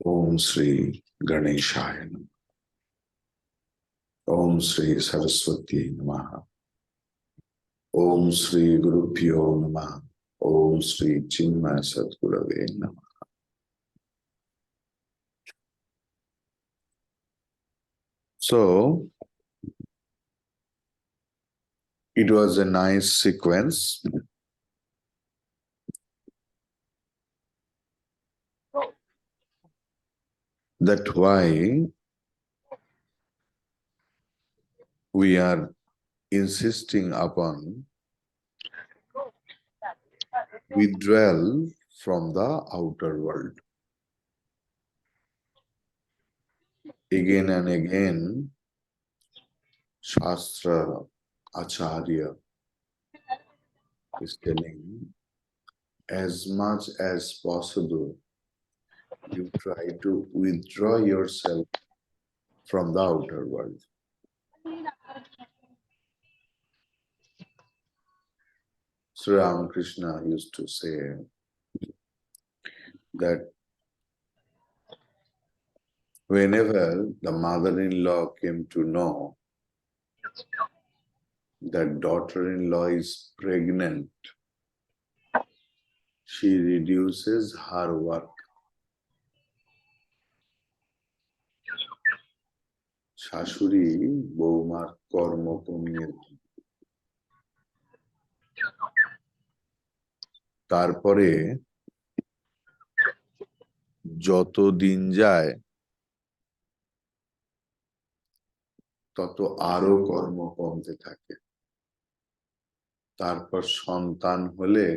Om Sri Ganeshaya Namaha. Om Sri Saraswati Namaha. Om Sri Gurubhyo Namaha. Om Sri Chinmaya Sadgurave Namaha. So, it was a nice sequence. That's why we are insisting upon withdrawal from the outer world. Again and again, Shastra Acharya is telling, as much as possible, you try to withdraw yourself from the outer world. Sri Ramakrishna used to say that whenever the mother-in-law came to know that daughter-in-law is pregnant, she reduces her work. শাশুড়ি বৌমার কর্ম কমিয়ে দেন। তারপরে যত দিন যায় তত আরো কর্ম কমতে থাকে। তারপর সন্তান হলে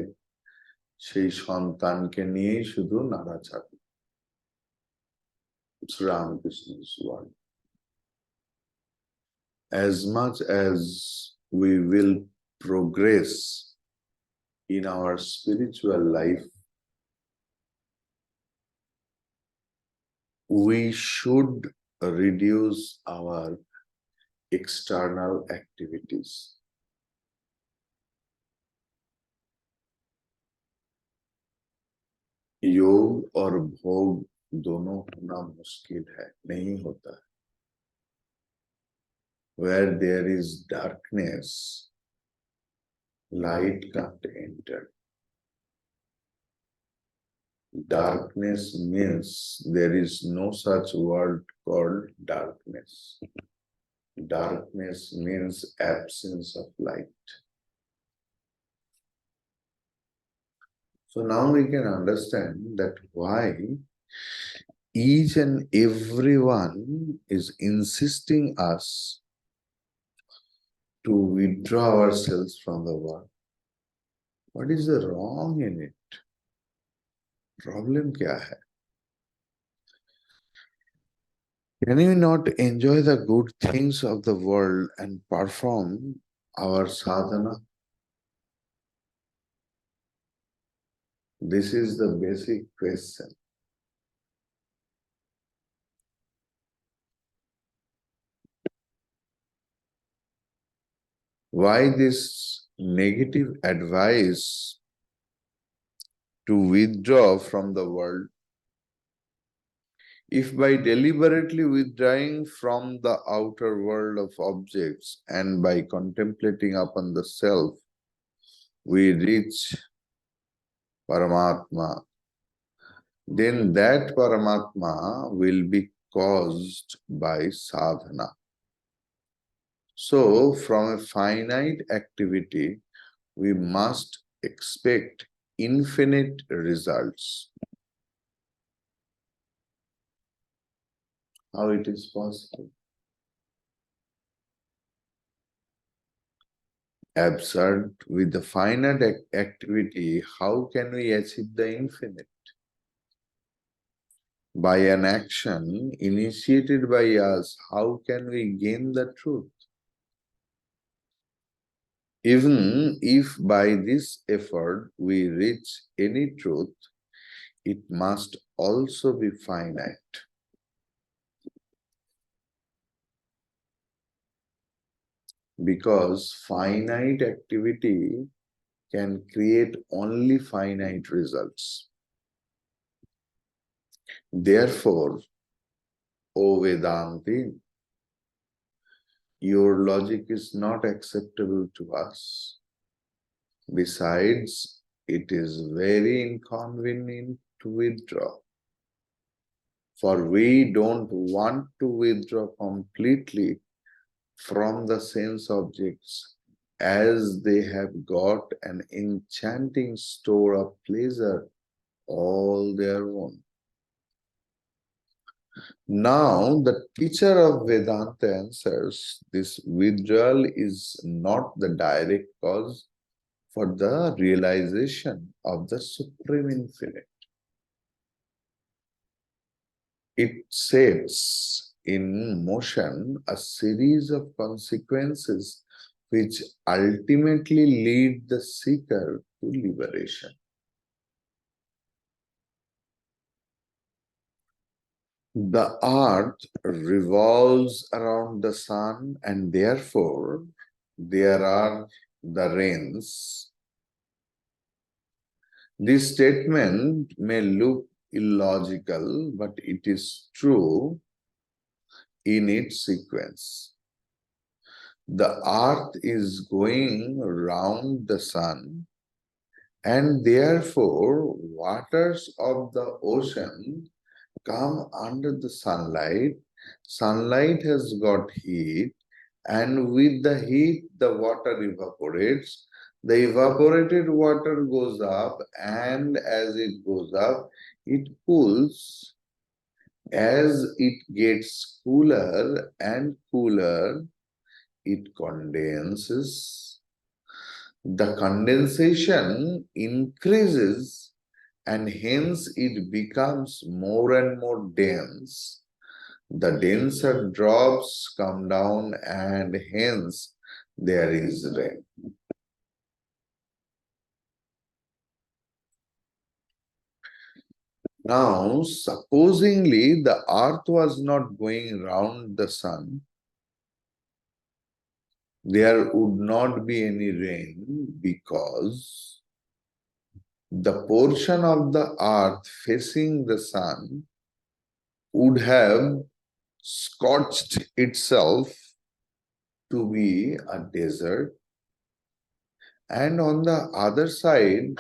সেই সন্তানকে নিয়েই শুধু নাড়াচাড়া। It's Ramakrishna's word. As much as we will progress in our spiritual life, we should reduce our external activities. योग और भोग दोनों होना मुश्किल है, नहीं होता है। Where there is darkness, light can't enter. Darkness means there is no such word called darkness. Darkness means absence of light. So now we can understand that why each and everyone is insisting us to withdraw ourselves from the world. What is the wrong in it? Problem kya hai? Can we not enjoy the good things of the world and perform our sadhana? This is the basic question. Why this negative advice to withdraw from the world? If by deliberately withdrawing from the outer world of objects and by contemplating upon the self, we reach Paramatma, then that Paramatma will be caused by sadhana. So, from a finite activity, we must expect infinite results. How it is possible? Absurd. With the finite activity, how can we achieve the infinite? By an action initiated by us, how can we gain the truth? Even if by this effort we reach any truth, it must also be finite. Because finite activity can create only finite results. Therefore, O Vedanti, your logic is not acceptable to us. Besides, it is very inconvenient to withdraw. For we don't want to withdraw completely from the sense objects, as they have got an enchanting store of pleasure all their own. Now, the teacher of Vedanta answers, this withdrawal is not the direct cause for the realization of the Supreme Infinite. It sets in motion a series of consequences which ultimately lead the seeker to liberation. The earth revolves around the sun, and therefore there are the rains. This statement may look illogical, but it is true in its sequence. The earth is going round the sun, and therefore waters of the ocean come under the sunlight. Sunlight has got heat, and with the heat, the water evaporates. The evaporated water goes up, and as it goes up, it cools. As it gets cooler and cooler, it condenses. The condensation increases, and hence it becomes more and more dense. The denser drops come down, and hence there is rain. Now, supposingly the earth was not going round the sun, there would not be any rain, because the portion of the earth facing the sun would have scorched itself to be a desert, and on the other side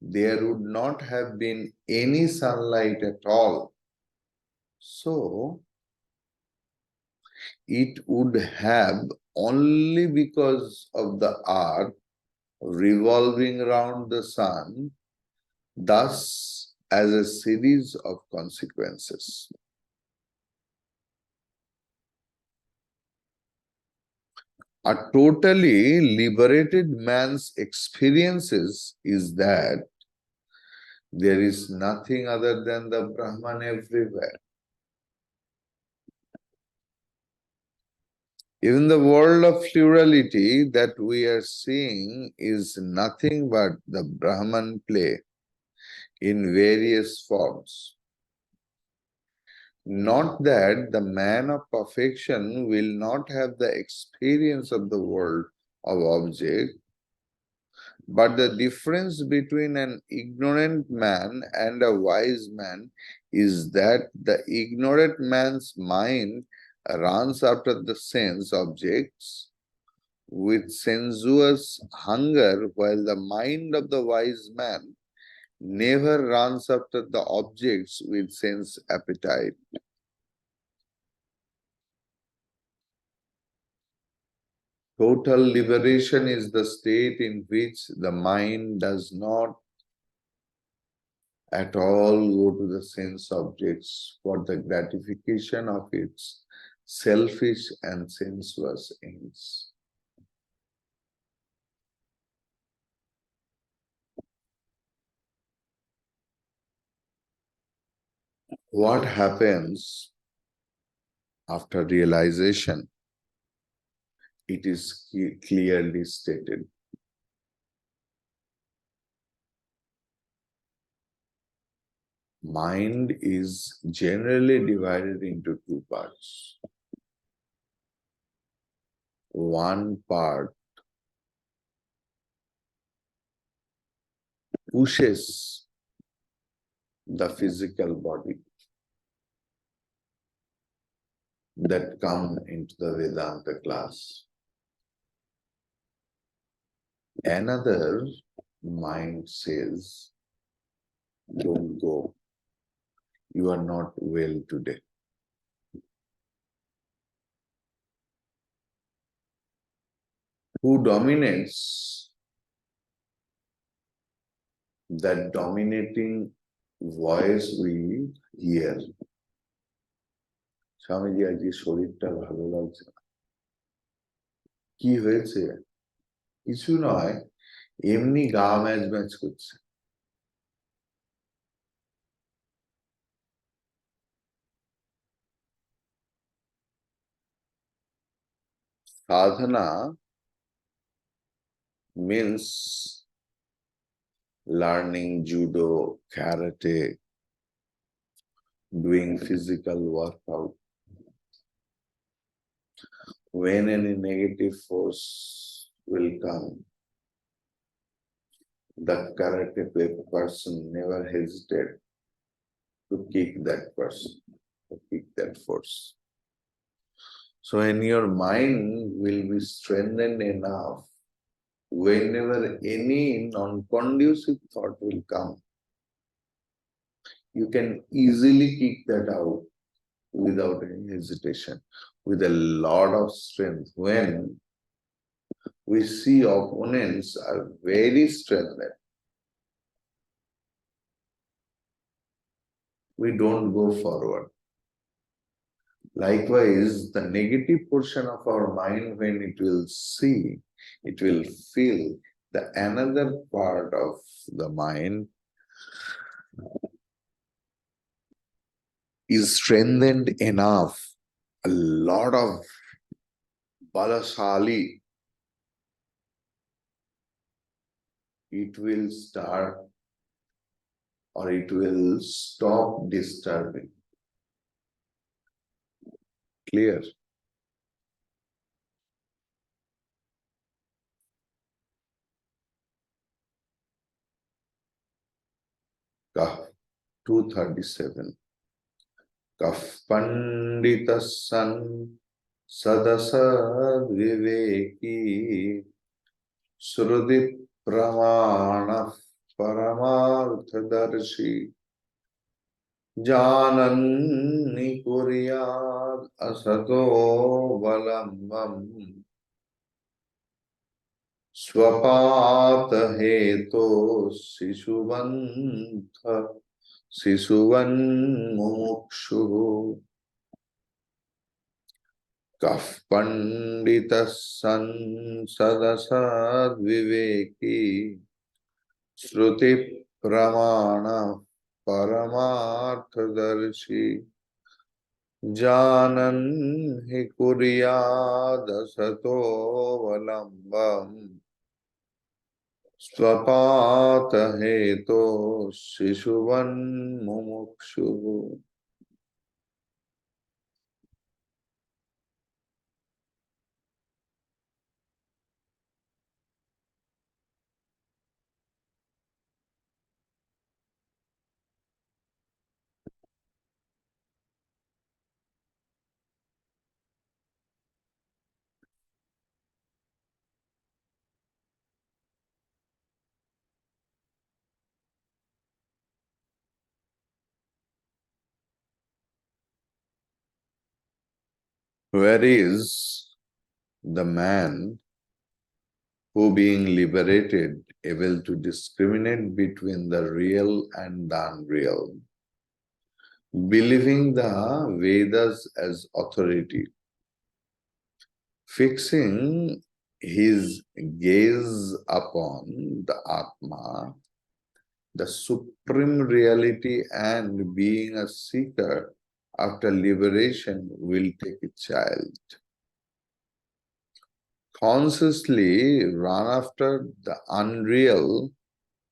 there would not have been any sunlight at all. So it would have, only because of the earth revolving around the sun, thus as a series of consequences. A totally liberated man's experiences is that there is nothing other than the Brahman everywhere. Even the world of plurality that we are seeing is nothing but the Brahman play in various forms. Not that the man of perfection will not have the experience of the world of object, but the difference between an ignorant man and a wise man is that the ignorant man's mind runs after the sense objects with sensuous hunger, while the mind of the wise man never runs after the objects with sense appetite. Total liberation is the state in which the mind does not at all go to the sense objects for the gratification of its selfish and sensuous ends. What happens after realization? It is clearly stated. Mind is generally divided into two parts. One part pushes the physical body. that come into the Vedanta class. Another mind says, don't go. You are not well today. Who dominates? That dominating voice we hear. Swamiji আজকে শরীরটা ভালো লাগছে না। কি হয়েছে? কিছু নয়, এমনি গা ম্যাচ ম্যাচ করছে। Sadhana means learning judo, karate, doing physical workout. When any negative force will come, the karate person never hesitate to kick that person, to kick that force. So when your mind will be strengthened enough, whenever any non-conducive thought will come, you can easily kick that out without any hesitation, with a lot of strength. When we see opponents are very strengthened, we don't go forward. Likewise, the negative portion of our mind, when it will see, it will feel the another part of the mind is strengthened enough, a lot of balasali, it will start or it will stop disturbing. Clear? Kaf 237. Kaf panditasan sadasad viveki srudip pramana paramarthadarshi jananni kuryad asato valambam स्वपात हेतो शिशुवन मुमुक्षु कफ पंडित सन सदसद विवेकी श्रुति प्रमाण परमार्थदर्शी जानन हि कुर्याद असतो वलंबम स्वपात हेतो शिशुवन मुमुक्षु. Where is the man who, being liberated, able to discriminate between the real and the unreal, believing the Vedas as authority, fixing his gaze upon the Atma, the supreme reality, and being a seeker after liberation, will take a child. Consciously run after the unreal,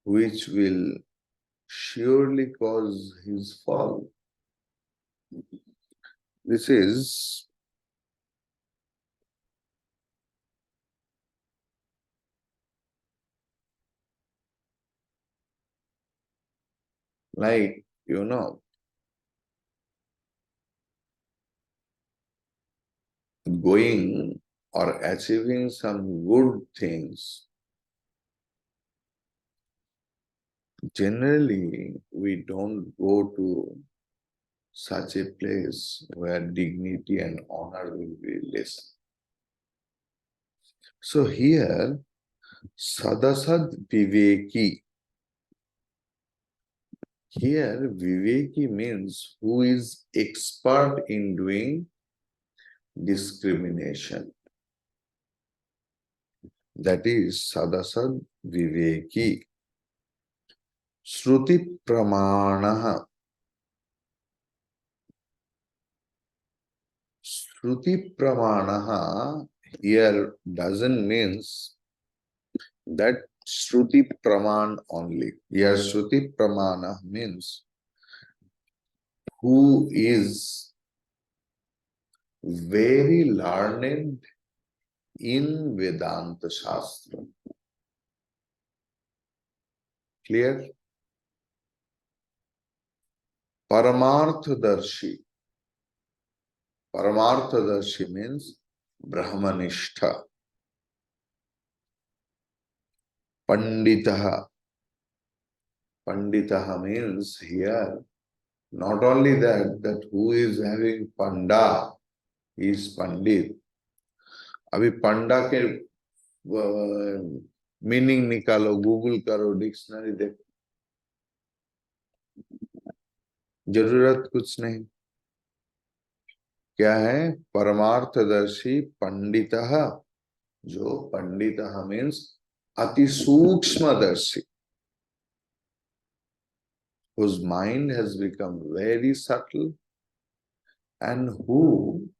which will surely cause his fall. This is like, going or achieving some good things, generally we don't go to such a place where dignity and honor will be less. So here, sadasad viveki. Here, viveki means who is expert in doing discrimination. That is sadasad viveki. Shruti pramanaha. Shruti pramanaha here doesn't means that Shruti praman only. Here Shruti pramana means who is very learned in Vedanta Shastra. Clear? Paramarthadarshi. Paramarthadarshi means Brahmanistha. Panditaha. Panditaha means here not only that who is having Panda is Pandit. अभी पंडा के meaning निकालो, Google करो, dictionary देखो, जरूरत कुछ नहीं. क्या है? परमार्थदर्शी पंडितः. जो पंडितः मीन्स अति सूक्ष्मदर्शी, whose mind has become very subtle and who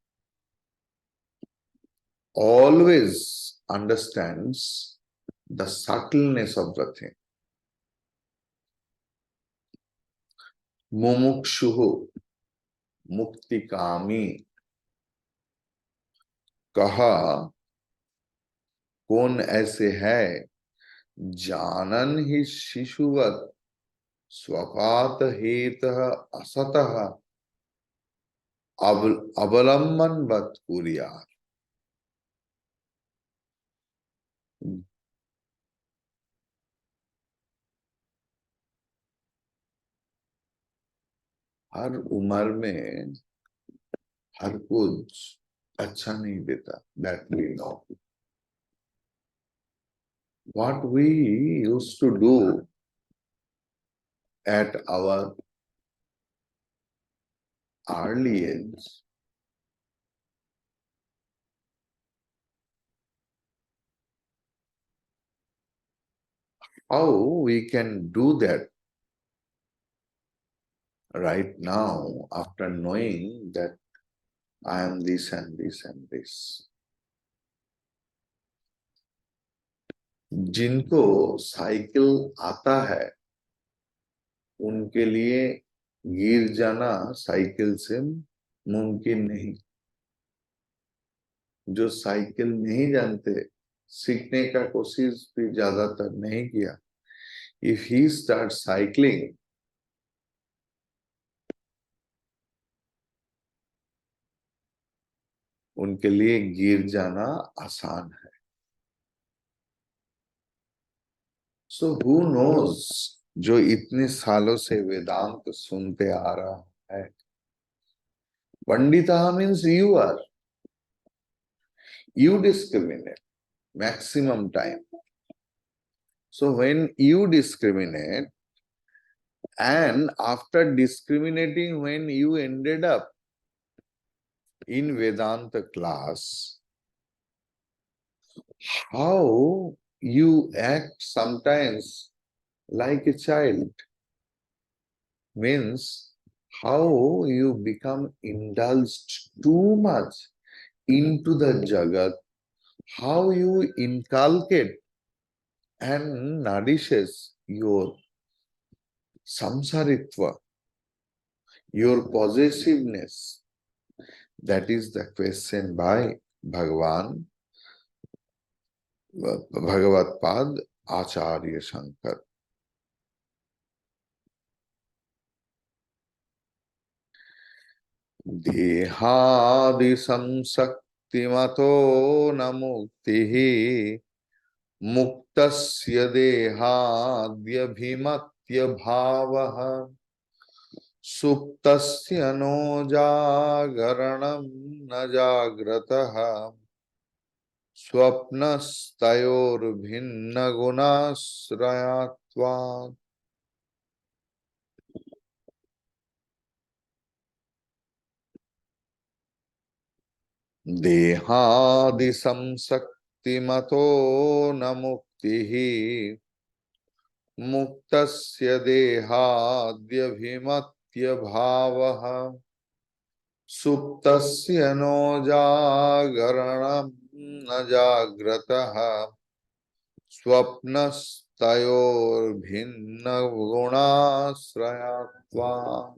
always understands the subtleness of the thing. Mumukshuhu, muktikami. कहा कौन ऐसे है जानन ही शिशुवत स्वपात हेत असतः अवलंबन बत कुरिया. हर उम्र में हर कुछ अच्छा नहीं देता. That we know. What we used to do at our early age, how we can do that right now after knowing that I am this and this and this. जिनको साइकिल आता है उनके लिए गिर जाना साइकिल से मुमकिन नहीं. जो साइकिल नहीं जानते, सीखने का कोशिश भी ज्यादातर नहीं किया, if he starts cycling, उनके लिए गिर जाना आसान है. So who knows, जो इतने सालों से वेदांत सुनते आ रहा है. Pandita means you are. You discriminate maximum time. So when you discriminate, and after discriminating, when you ended up in Vedanta class, how you act sometimes like a child means how you become indulged too much into the Jagat, how you inculcate and nourishes your samsaritva, your possessiveness. That is the question by Bhagavan, Bhagavat Pad Acharya Shankar. Dehadi samsak संशक्तिमतो न मुक्तिः मुक्तस्य देहाद्यभिमत्य भावः सुप्तस्य no जागरणं न जाग्रतः स्वप्नस्तयोर्भिन्नगुणाश्रयात्वात् देहादिसंसक्तिमतो न मुक्तिः मुक्तस्य देहाद्यभिमत्य भावः सुप्तस्य no जागरणं न जाग्रतः स्वप्नस्तयोर्भिन्नगुणाश्रयात्वात्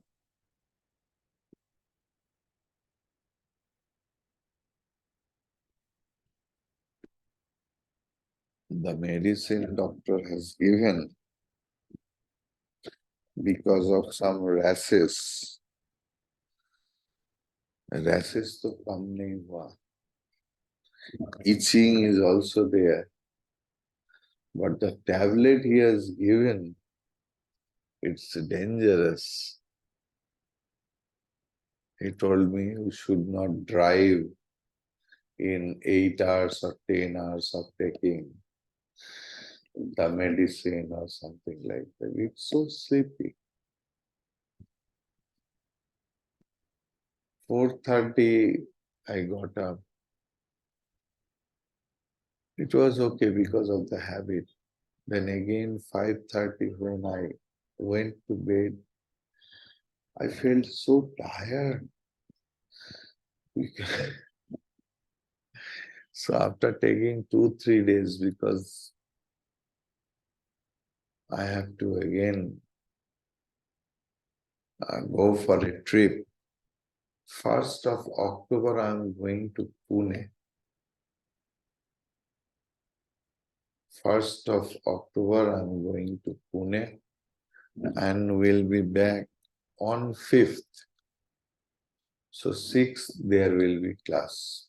The medicine doctor has given because of some rashes. Rashes तो कम नहीं हुआ. Itching is also there. But the tablet he has given, it's dangerous. He told me you should not drive in 8 hours or 10 hours of taking the medicine or something like that. It's so sleepy. 4:30 I got up. It was okay because of the habit. Then again 5:30 when I went to bed, I felt so tired. So after taking 2-3 days, because I have to again go for a trip. 1st of October, I am going to Pune. 1st of October, I am going to Pune and will be back on 5th. So 6th, there will be class.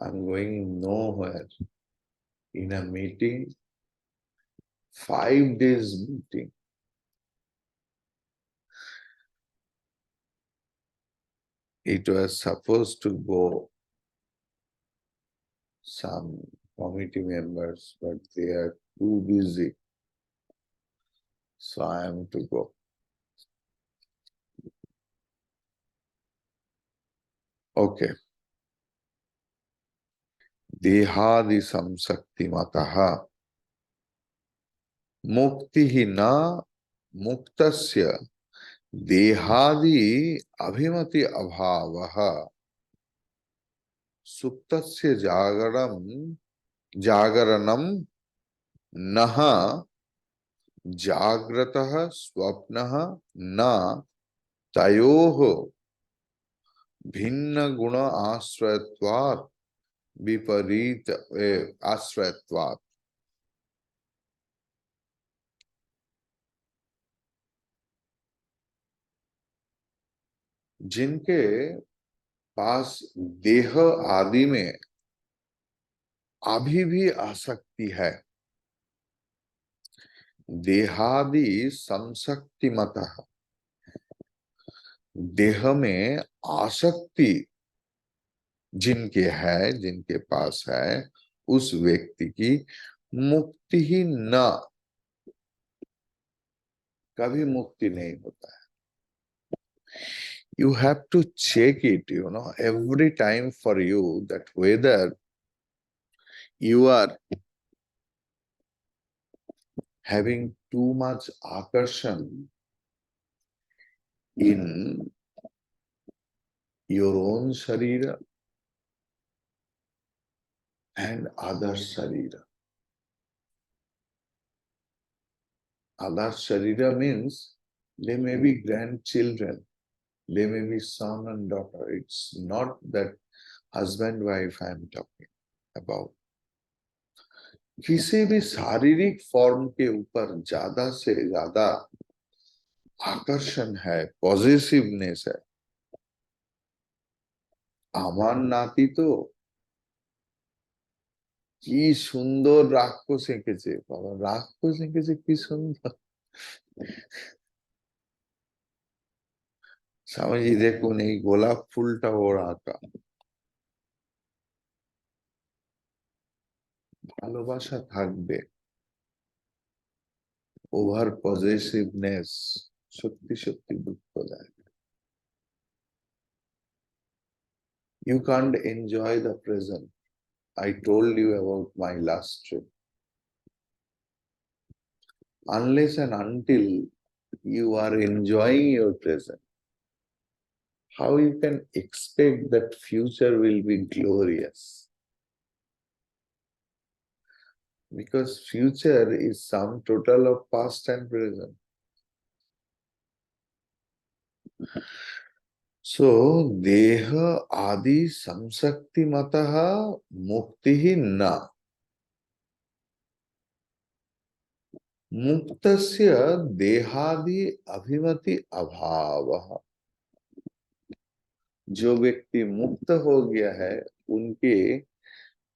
I am going nowhere. In a meeting, 5 days meeting. It was supposed to go some committee members, but they are too busy. So I am to go. Okay. देहादि संसक्तिमतः मुक्तिः न मुक्तस्य देहादि अभिमति अभावः सुप्तस्य जागरणं नः जाग्रतः स्वप्नः न तयोः भिन्न गुण आश्रयत्वात् विपरीत आश्रयत्वात्. जिनके पास देह आदि में अभी भी आसक्ति है, देहादि संसक्तिमतः, देह में आसक्ति जिनके पास है, उस व्यक्ति की मुक्ति ही न, कभी मुक्ति नहीं होता है. You have to check it, every time for you, that whether you are having too much akarshan in your own sharira and other sharira. Other sharira means they may be grandchildren, they may be son and daughter. It's not that husband wife I am talking about. किसी भी शारीरिक form के ऊपर ज्यादा से ज्यादा आकर्षण है, पॉजिटिवनेस है, আমার নাতি তো কি সুন্দর রাক্ষস এঁকেছে, বাবা রাক্ষস এঁকেছে কি সুন্দর। স্বামীজি দেখুন এই গোলাপ ফুলটা ওর আঁকা। ভালোবাসা থাকবে, ওভার পজেসিভনেস সত্যি সত্যি দুঃখ দেয়। You can't enjoy the present. I told you about my last trip. Unless and until you are enjoying your present, how you can expect that future will be glorious? Because future is sum total of past and present. So, deha adi samsakti mataha muktihi na. मुक्तस्य देहादि अभिमति अभाव। जो व्यक्ति मुक्त हो गया है उनके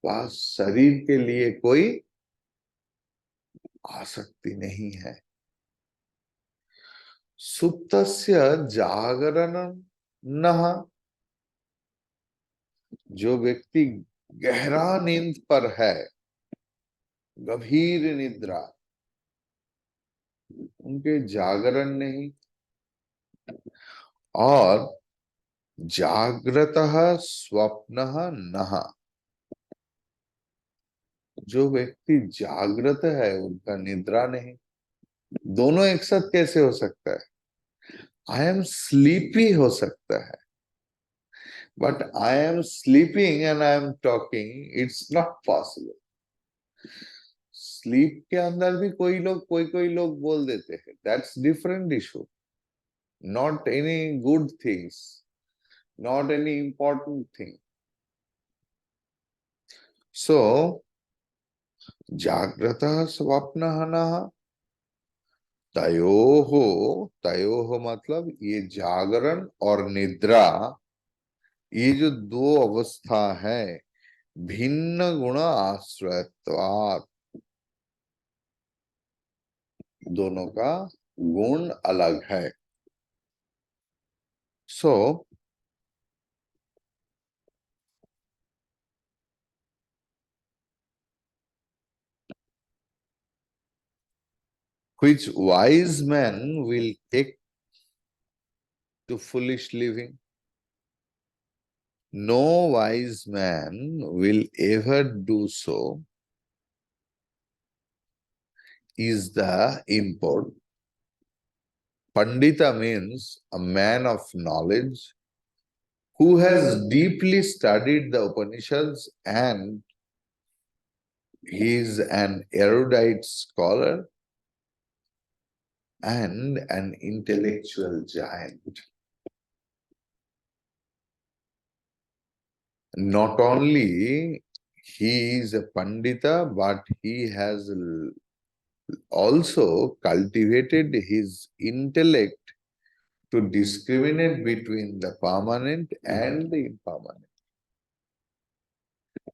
पास शरीर के लिए कोई आसक्ति नहीं है। सुप्तस्य जागरण नः। जो व्यक्ति गहरा नींद पर है, गंभीर निद्रा, उनके जागरण नहीं। और जागृतः स्वप्नः नः। जो व्यक्ति जागृत है उनका निद्रा नहीं। दोनों एक साथ कैसे हो सकता है? आई एम स्लीपी हो सकता है, but I am sleeping and I am talking, it's not possible. Sleep के अंदर भी कोई कोई लोग बोल देते हैं, that's different issue, not any good things, not any important thing. So जागृत स्वप्न तयोः। तयोः मतलब ये जागरण और निद्रा, ये जो दो अवस्था है, भिन्न गुण आश्रयत्वात्, दोनों का गुण अलग है। सो which wise man will take to foolish living? No wise man will ever do so, is the import. Pandita means a man of knowledge who has deeply studied the Upanishads and he is an erudite scholar and an intellectual giant. Not only he is a Pandita, but he has also cultivated his intellect to discriminate between the permanent and the impermanent.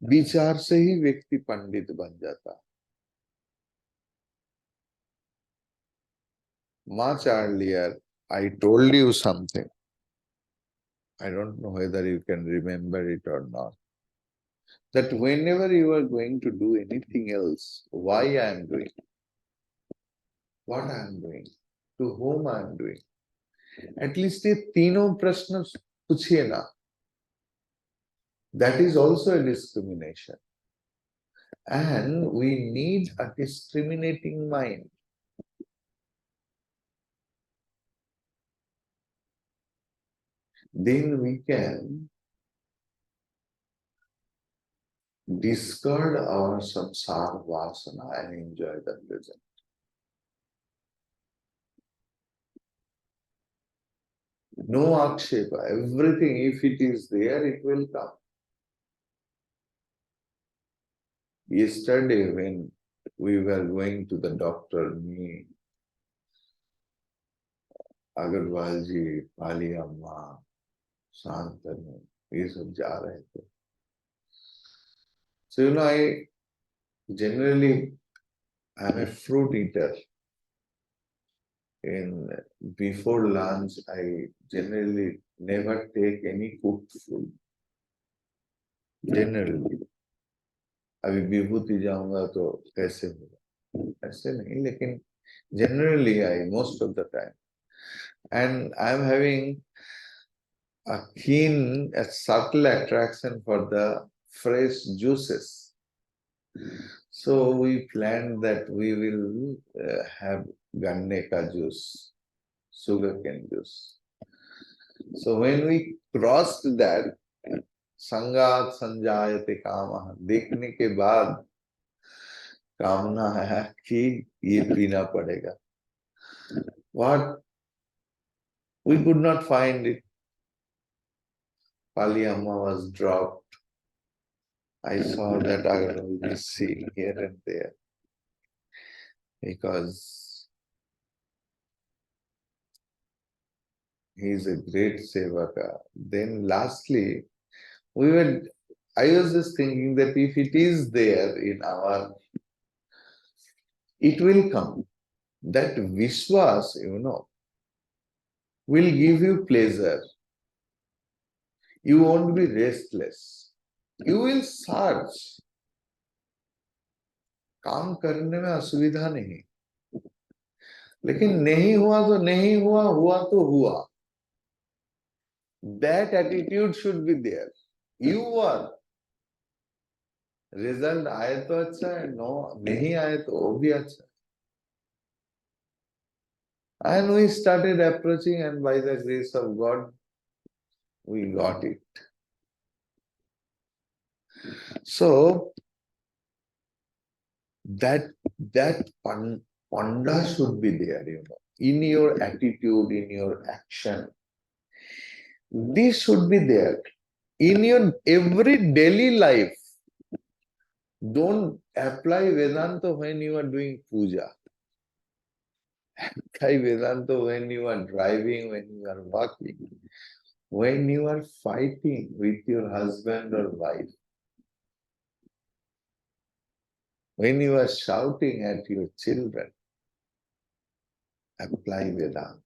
विचार से ही व्यक्ति पंडित बन जाता। Much earlier, I told you something. I don't know whether you can remember it or not. That whenever you are going to do anything else, why I am doing, what I am doing, to whom I am doing, at least ये तीनों प्रश्न पूछिए ना. That is also a discrimination. And we need a discriminating mind. Then we can discard our samsara vasana and enjoy the present. No akshepa. Everything, if it is there, it will come. Yesterday, when we were going to the doctor, me, Agarwalji, Pali Amma, Shantanu, ये सब जा रहे थे. So I generally I'm a fruit eater. In before lunch, I generally never take any cooked food. Generally, अभी विभूति जाऊंगा तो कैसे होगा? ऐसे नहीं, लेकिन generally I most of the time, and I'm having a keen, a subtle attraction for the fresh juices. So we planned that we will have ganne ka juice, sugarcane juice. So when we crossed that, संगात संजायते कामः, देखने के बाद कामना है कि ये पीना पड़ेगा. What? We could not find it. Pali Amma was dropped. I saw that I will be seeing here and there because he is a great sevaka. Then lastly, I was just thinking that if it is there in it will come. That Vishwas, will give you pleasure. You won't be restless. You will search. काम करने में असुविधा नहीं, लेकिन नहीं हुआ तो नहीं हुआ, हुआ तो हुआ. That attitude should be there. You are. Result आए तो अच्छा है, नहीं आए तो वो भी अच्छा है. And we started approaching, and by the grace of God, we got it. So that panda should be there, in your attitude, in your action. This should be there in your every daily life. Don't apply Vedanta when you are doing puja. Apply Vedanta when you are driving, when you are walking, when you are fighting with your husband or wife, when you are shouting at your children. Apply Vedanta.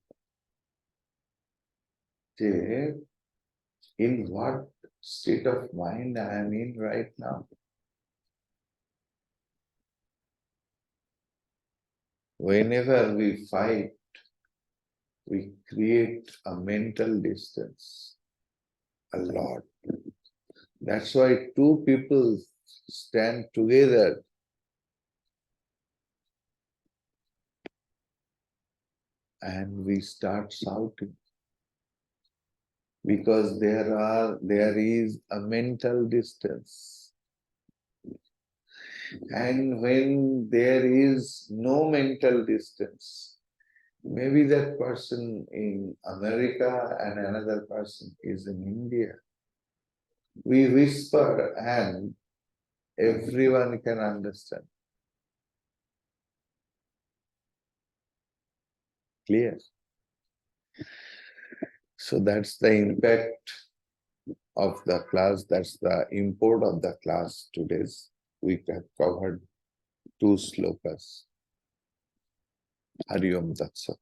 In what state of mind I am in right now? Whenever we fight, we create a mental distance a lot. That's why two people stand together and we start shouting because there is a mental distance. And when there is no mental distance, maybe that person in America and another person is in India. We whisper and everyone can understand. Clear? So that's the impact of the class. That's the import of the class today's. We have covered 2 slokas. Hari Om Tat Sat.